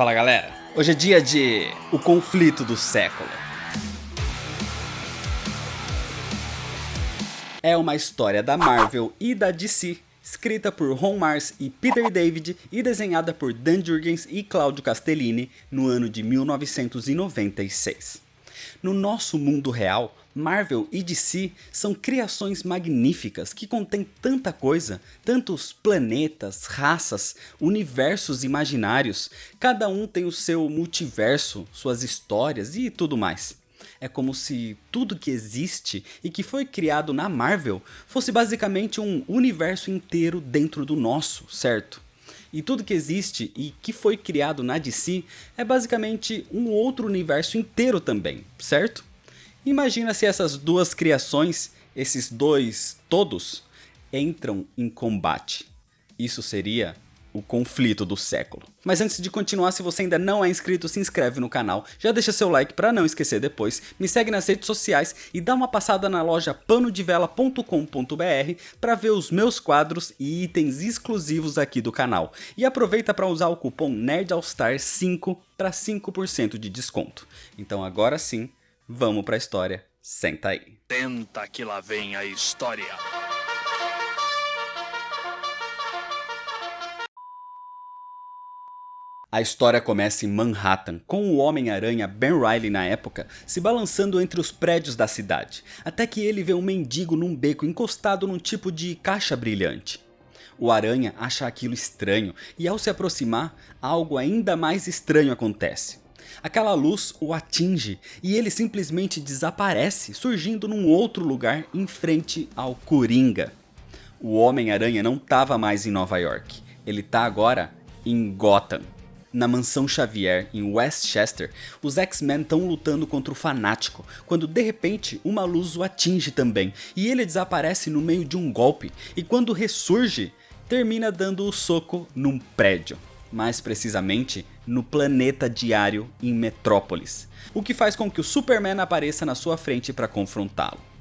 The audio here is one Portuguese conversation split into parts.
Fala galera, hoje é dia de O Conflito do Século. É uma história da Marvel e da DC, escrita por Ron Marz e Peter David e desenhada por Dan Jurgens e Claudio Castellini no ano de 1996. No nosso mundo real, Marvel e DC são criações magníficas que contêm tanta coisa, tantos planetas, raças, universos imaginários, cada um tem o seu multiverso, suas histórias e tudo mais. É como se tudo que existe e que foi criado na Marvel fosse basicamente um universo inteiro dentro do nosso, certo? E tudo que existe e que foi criado na DC é basicamente um outro universo inteiro também, certo? Imagina se essas duas criações, esses dois todos, entram em combate. Isso seria o conflito do século. Mas antes de continuar, se você ainda não é inscrito, se inscreve no canal, já deixa seu like para não esquecer depois, me segue nas redes sociais e dá uma passada na loja panodevela.com.br para ver os meus quadros e itens exclusivos aqui do canal. E aproveita para usar o cupom NerdAllStar5 para 5% de desconto. Então agora sim, vamos para a história, senta aí. Senta que lá vem a história. A história começa em Manhattan, com o Homem-Aranha Ben Reilly na época se balançando entre os prédios da cidade, até que ele vê um mendigo num beco encostado num tipo de caixa brilhante. O Aranha acha aquilo estranho e ao se aproximar, algo ainda mais estranho acontece. Aquela luz o atinge e ele simplesmente desaparece, surgindo num outro lugar em frente ao Coringa. O Homem-Aranha não estava mais em Nova York, ele está agora em Gotham. Na mansão Xavier, em Westchester, os X-Men estão lutando contra o Fanático, quando de repente uma luz o atinge também, e ele desaparece no meio de um golpe, e quando ressurge, termina dando o soco num prédio. Mais precisamente, no planeta Diário em Metrópolis, o que faz com que o Superman apareça na sua frente para confrontá-lo.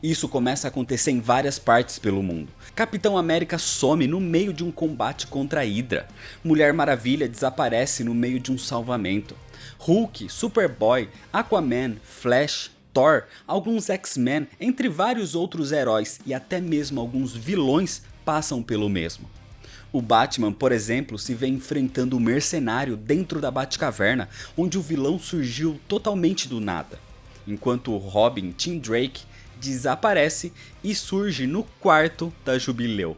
Isso começa a acontecer em várias partes pelo mundo. Capitão América some no meio de um combate contra a Hydra. Mulher Maravilha desaparece no meio de um salvamento. Hulk, Superboy, Aquaman, Flash, Thor, alguns X-Men, entre vários outros heróis e até mesmo alguns vilões passam pelo mesmo. O Batman, por exemplo, se vê enfrentando um mercenário dentro da Batcaverna, onde o vilão surgiu totalmente do nada. Enquanto o Robin, Tim Drake, desaparece e surge no quarto da Jubileu.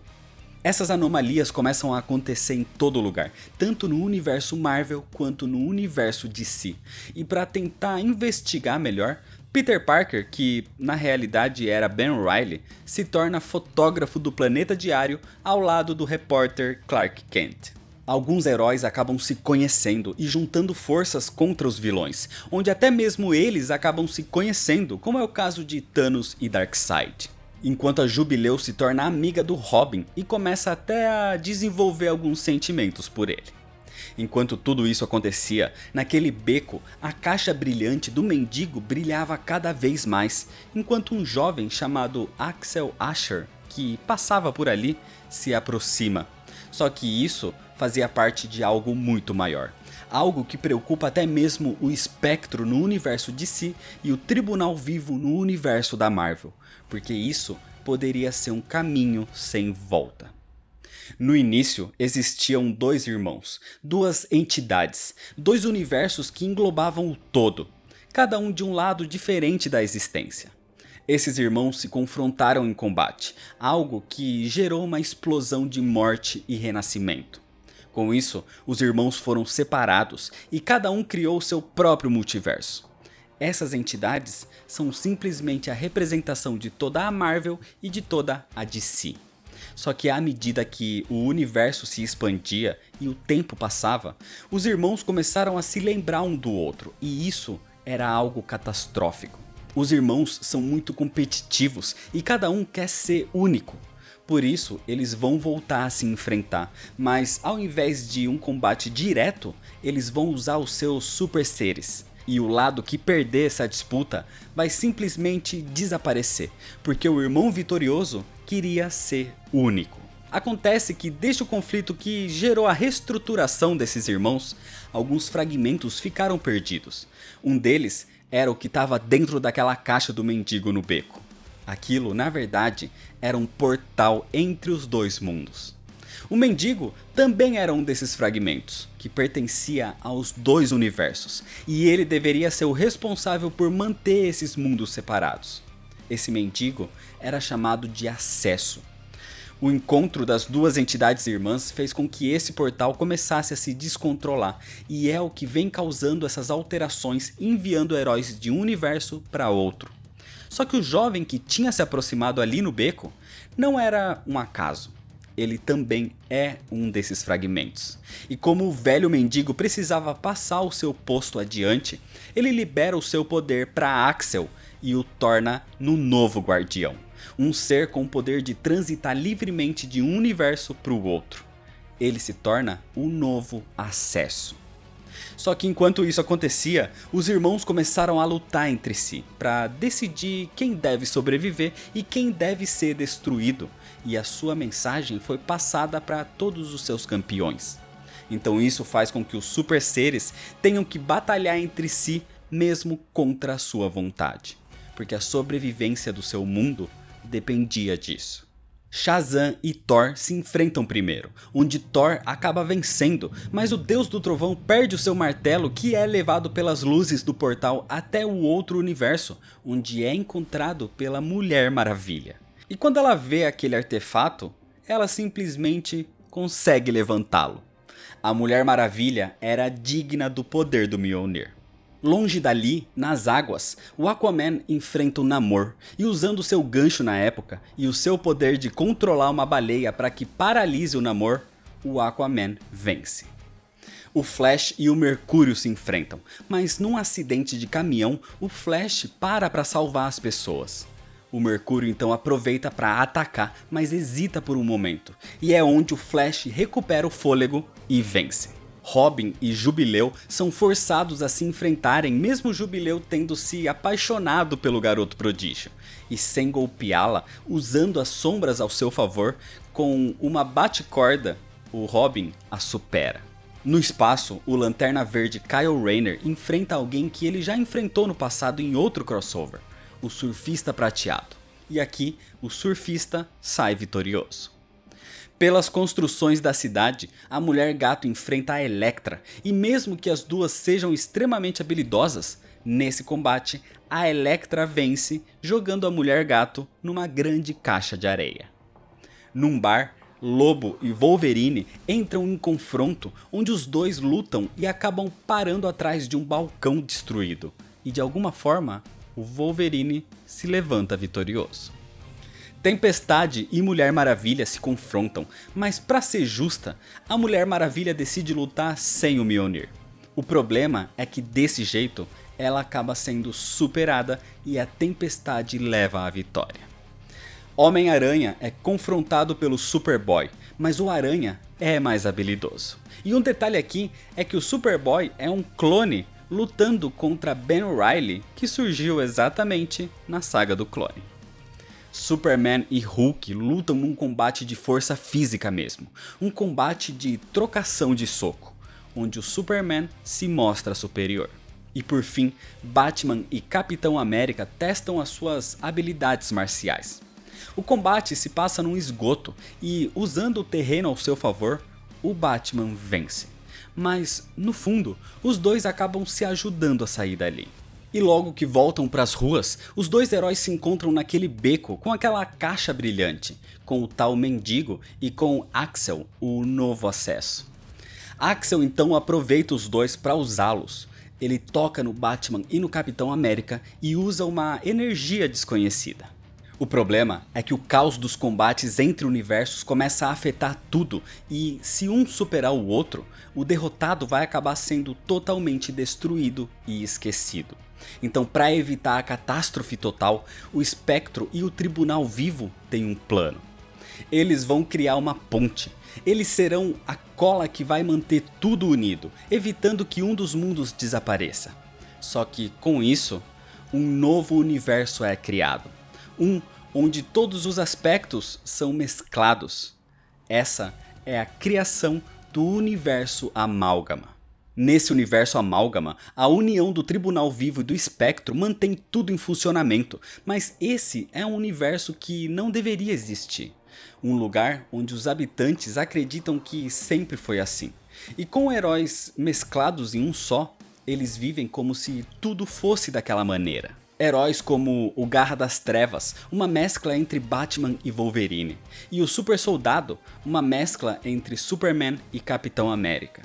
Essas anomalias começam a acontecer em todo lugar, tanto no universo Marvel quanto no universo DC. E para tentar investigar melhor, Peter Parker, que na realidade era Ben Reilly, se torna fotógrafo do Planeta Diário ao lado do repórter Clark Kent. Alguns heróis acabam se conhecendo e juntando forças contra os vilões, onde até mesmo eles acabam se conhecendo, como é o caso de Thanos e Darkseid. Enquanto a Jubileu se torna amiga do Robin e começa até a desenvolver alguns sentimentos por ele. Enquanto tudo isso acontecia, naquele beco, a caixa brilhante do mendigo brilhava cada vez mais, enquanto um jovem chamado Axel Asher, que passava por ali, se aproxima. Só que isso fazia parte de algo muito maior. Algo que preocupa até mesmo o Espectro no universo DC e o Tribunal Vivo no universo da Marvel, porque isso poderia ser um caminho sem volta. No início existiam dois irmãos, duas entidades, dois universos que englobavam o todo, cada um de um lado diferente da existência. Esses irmãos se confrontaram em combate, algo que gerou uma explosão de morte e renascimento. Com isso, os irmãos foram separados e cada um criou seu próprio multiverso. Essas entidades são simplesmente a representação de toda a Marvel e de toda a DC. Só que à medida que o universo se expandia e o tempo passava, os irmãos começaram a se lembrar um do outro, e isso era algo catastrófico. Os irmãos são muito competitivos e cada um quer ser único. Por isso, eles vão voltar a se enfrentar, mas ao invés de um combate direto, eles vão usar os seus super seres. E o lado que perder essa disputa vai simplesmente desaparecer, porque o irmão vitorioso queria ser único. Acontece que desde o conflito que gerou a reestruturação desses irmãos, alguns fragmentos ficaram perdidos. Um deles era o que estava dentro daquela caixa do mendigo no beco. Aquilo, na verdade, era um portal entre os dois mundos. O mendigo também era um desses fragmentos, que pertencia aos dois universos, e ele deveria ser o responsável por manter esses mundos separados. Esse mendigo era chamado de Acesso. O encontro das duas entidades irmãs fez com que esse portal começasse a se descontrolar, e é o que vem causando essas alterações, enviando heróis de um universo para outro. Só que o jovem que tinha se aproximado ali no beco não era um acaso. Ele também é um desses fragmentos. E como o velho mendigo precisava passar o seu posto adiante, ele libera o seu poder para Axel e o torna no novo guardião. Um ser com o poder de transitar livremente de um universo para o outro. Ele se torna o novo Acesso. Só que enquanto isso acontecia, os irmãos começaram a lutar entre si para decidir quem deve sobreviver e quem deve ser destruído, e a sua mensagem foi passada para todos os seus campeões. Então isso faz com que os super seres tenham que batalhar entre si mesmo contra a sua vontade, porque a sobrevivência do seu mundo dependia disso. Shazam e Thor se enfrentam primeiro, onde Thor acaba vencendo, mas o deus do trovão perde o seu martelo, que é levado pelas luzes do portal até o outro universo, onde é encontrado pela Mulher Maravilha. E quando ela vê aquele artefato, ela simplesmente consegue levantá-lo. A Mulher Maravilha era digna do poder do Mjolnir. Longe dali, nas águas, o Aquaman enfrenta o Namor, e usando seu gancho na época e o seu poder de controlar uma baleia para que paralise o Namor, o Aquaman vence. O Flash e o Mercúrio se enfrentam, mas num acidente de caminhão, o Flash para salvar as pessoas. O Mercúrio então aproveita para atacar, mas hesita por um momento, e é onde o Flash recupera o fôlego e vence. Robin e Jubileu são forçados a se enfrentarem, mesmo Jubileu tendo se apaixonado pelo garoto prodígio. E sem golpeá-la, usando as sombras ao seu favor, com uma bate-corda, o Robin a supera. No espaço, o Lanterna Verde Kyle Rayner enfrenta alguém que ele já enfrentou no passado em outro crossover, o Surfista Prateado. E aqui, o surfista sai vitorioso. Pelas construções da cidade, a Mulher Gato enfrenta a Elektra, e mesmo que as duas sejam extremamente habilidosas, nesse combate a Elektra vence jogando a Mulher Gato numa grande caixa de areia. Num bar, Lobo e Wolverine entram em confronto, onde os dois lutam e acabam parando atrás de um balcão destruído, e de alguma forma o Wolverine se levanta vitorioso. Tempestade e Mulher Maravilha se confrontam, mas para ser justa, a Mulher Maravilha decide lutar sem o Mjolnir. O problema é que desse jeito, ela acaba sendo superada e a Tempestade leva a vitória. Homem-Aranha é confrontado pelo Superboy, mas o Aranha é mais habilidoso. E um detalhe aqui é que o Superboy é um clone lutando contra Ben Reilly, que surgiu exatamente na saga do clone. Superman e Hulk lutam num combate de força física mesmo, um combate de trocação de soco, onde o Superman se mostra superior. E por fim, Batman e Capitão América testam as suas habilidades marciais. O combate se passa num esgoto e, usando o terreno ao seu favor, o Batman vence. Mas, no fundo, os dois acabam se ajudando a sair dali. E logo que voltam para as ruas, os dois heróis se encontram naquele beco com aquela caixa brilhante, com o tal mendigo e com Axel, o novo Acesso. Axel então aproveita os dois para usá-los. Ele toca no Batman e no Capitão América e usa uma energia desconhecida. O problema é que o caos dos combates entre universos começa a afetar tudo e, se um superar o outro, o derrotado vai acabar sendo totalmente destruído e esquecido. Então, para evitar a catástrofe total, o Espectro e o Tribunal Vivo têm um plano. Eles vão criar uma ponte. Eles serão a cola que vai manter tudo unido, evitando que um dos mundos desapareça. Só que, com isso, um novo universo é criado. Um onde todos os aspectos são mesclados. Essa é a criação do Universo Amálgama. Nesse Universo Amálgama, a união do Tribunal Vivo e do Espectro mantém tudo em funcionamento, mas esse é um universo que não deveria existir. Um lugar onde os habitantes acreditam que sempre foi assim. E com heróis mesclados em um só, eles vivem como se tudo fosse daquela maneira. Heróis como o Garra das Trevas, uma mescla entre Batman e Wolverine, e o Super Soldado, uma mescla entre Superman e Capitão América.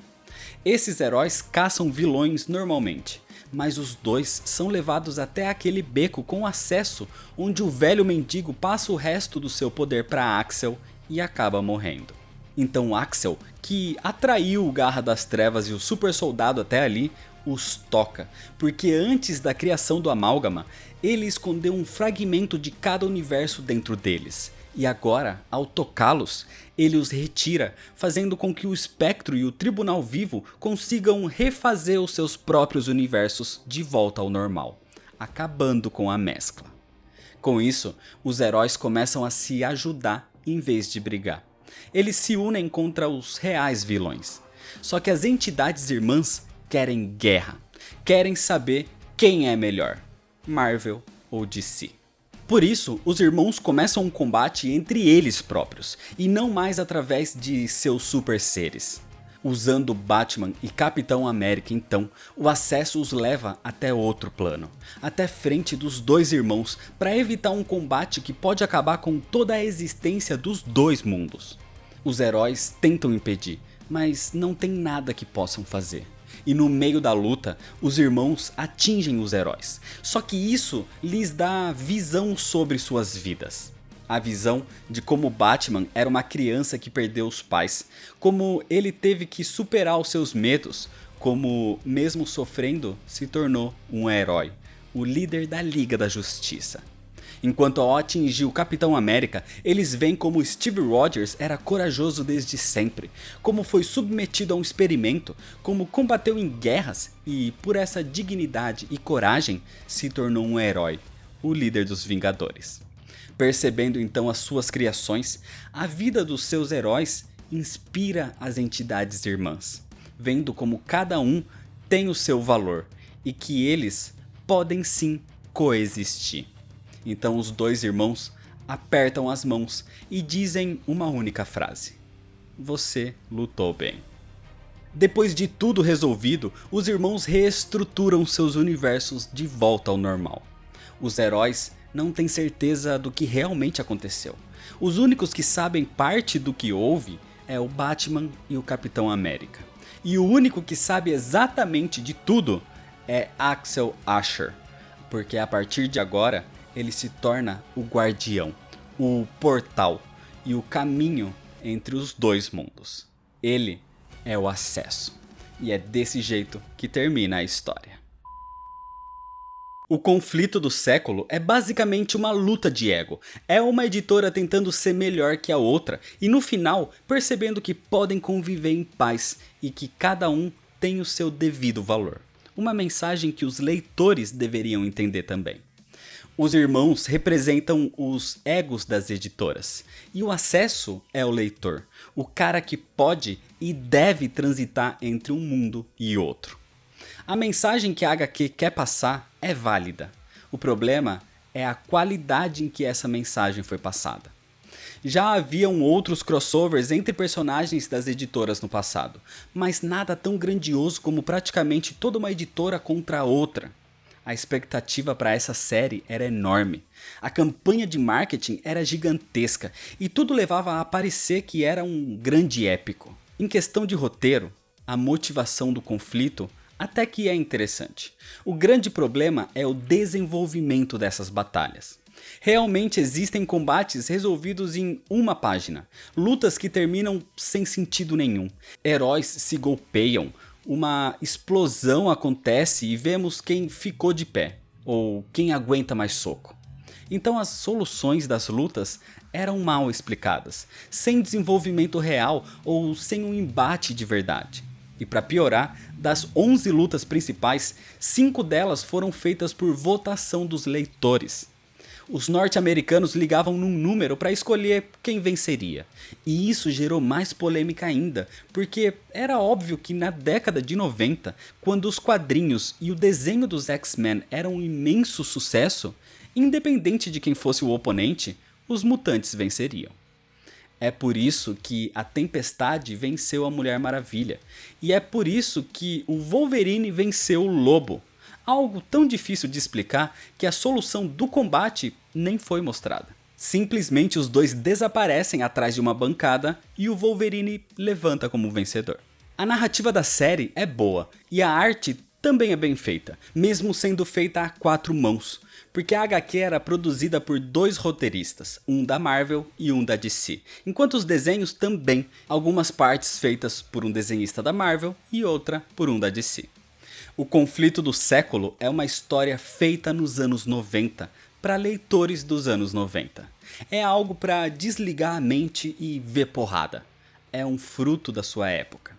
Esses heróis caçam vilões normalmente, mas os dois são levados até aquele beco com acesso onde o velho mendigo passa o resto do seu poder para Axel e acaba morrendo. Então Axel, que atraiu o Garra das Trevas e o Super Soldado até ali, os toca, porque antes da criação do Amálgama, ele escondeu um fragmento de cada universo dentro deles. E agora, ao tocá-los, ele os retira, fazendo com que o Espectro e o Tribunal Vivo consigam refazer os seus próprios universos de volta ao normal, acabando com a mescla. Com isso, os heróis começam a se ajudar em vez de brigar. Eles se unem contra os reais vilões. Só que as entidades irmãs querem guerra, querem saber quem é melhor, Marvel ou DC. Por isso, os irmãos começam um combate entre eles próprios, e não mais através de seus super seres. Usando Batman e Capitão América então, o acesso os leva até outro plano, até frente dos dois irmãos, para evitar um combate que pode acabar com toda a existência dos dois mundos. Os heróis tentam impedir, mas não tem nada que possam fazer. E no meio da luta, os irmãos atingem os heróis. Só que isso lhes dá visão sobre suas vidas. A visão de como Batman era uma criança que perdeu os pais, como ele teve que superar os seus medos, como mesmo sofrendo se tornou um herói, o líder da Liga da Justiça. Enquanto ao atingir o Capitão América, eles veem como Steve Rogers era corajoso desde sempre, como foi submetido a um experimento, como combateu em guerras e, por essa dignidade e coragem, se tornou um herói, o líder dos Vingadores. Percebendo então as suas criações, a vida dos seus heróis inspira as entidades irmãs, vendo como cada um tem o seu valor e que eles podem sim coexistir. Então os dois irmãos apertam as mãos e dizem uma única frase: você lutou bem. Depois de tudo resolvido, os irmãos reestruturam seus universos de volta ao normal. Os heróis não têm certeza do que realmente aconteceu. Os únicos que sabem parte do que houve é o Batman e o Capitão América. E o único que sabe exatamente de tudo é Axel Asher, porque a partir de agora ele se torna o guardião, o portal e o caminho entre os dois mundos. Ele é o acesso. E é desse jeito que termina a história. O conflito do século é basicamente uma luta de ego. É uma editora tentando ser melhor que a outra e no final percebendo que podem conviver em paz e que cada um tem o seu devido valor. Uma mensagem que os leitores deveriam entender também. Os irmãos representam os egos das editoras, e o acesso é o leitor, o cara que pode e deve transitar entre um mundo e outro. A mensagem que a HQ quer passar é válida, o problema é a qualidade em que essa mensagem foi passada. Já haviam outros crossovers entre personagens das editoras no passado, mas nada tão grandioso como praticamente toda uma editora contra a outra. A expectativa para essa série era enorme, a campanha de marketing era gigantesca e tudo levava a parecer que era um grande épico. Em questão de roteiro, a motivação do conflito até que é interessante. O grande problema é o desenvolvimento dessas batalhas. Realmente existem combates resolvidos em uma página, lutas que terminam sem sentido nenhum, heróis se golpeiam, uma explosão acontece e vemos quem ficou de pé, ou quem aguenta mais soco. Então as soluções das lutas eram mal explicadas, sem desenvolvimento real ou sem um embate de verdade. E para piorar, das 11 lutas principais, 5 delas foram feitas por votação dos leitores. Os norte-americanos ligavam num número para escolher quem venceria. E isso gerou mais polêmica ainda, porque era óbvio que na década de 90, quando os quadrinhos e o desenho dos X-Men eram um imenso sucesso, independente de quem fosse o oponente, os mutantes venceriam. É por isso que a Tempestade venceu a Mulher Maravilha, e é por isso que o Wolverine venceu o Lobo. Algo tão difícil de explicar que a solução do combate nem foi mostrada. Simplesmente os dois desaparecem atrás de uma bancada e o Wolverine levanta como vencedor. A narrativa da série é boa e a arte também é bem feita, mesmo sendo feita a 4 mãos, porque a HQ era produzida por 2 roteiristas, um da Marvel e um da DC, enquanto os desenhos também, algumas partes feitas por um desenhista da Marvel e outra por um da DC. O Conflito do Século é uma história feita nos anos 90, para leitores dos anos 90. É algo para desligar a mente e ver porrada. É um fruto da sua época.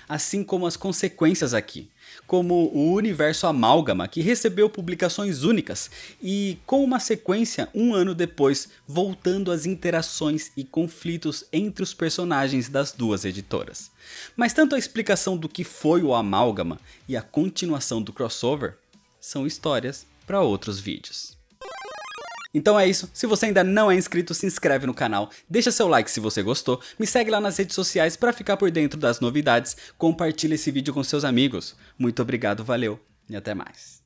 Assim como as consequências aqui, como o universo Amálgama, que recebeu publicações únicas e com uma sequência um ano depois, voltando às interações e conflitos entre os personagens das duas editoras. Mas tanto a explicação do que foi o Amálgama e a continuação do crossover são histórias para outros vídeos. Então é isso, se você ainda não é inscrito, se inscreve no canal, deixa seu like se você gostou, me segue lá nas redes sociais para ficar por dentro das novidades, compartilha esse vídeo com seus amigos. Muito obrigado, valeu e até mais.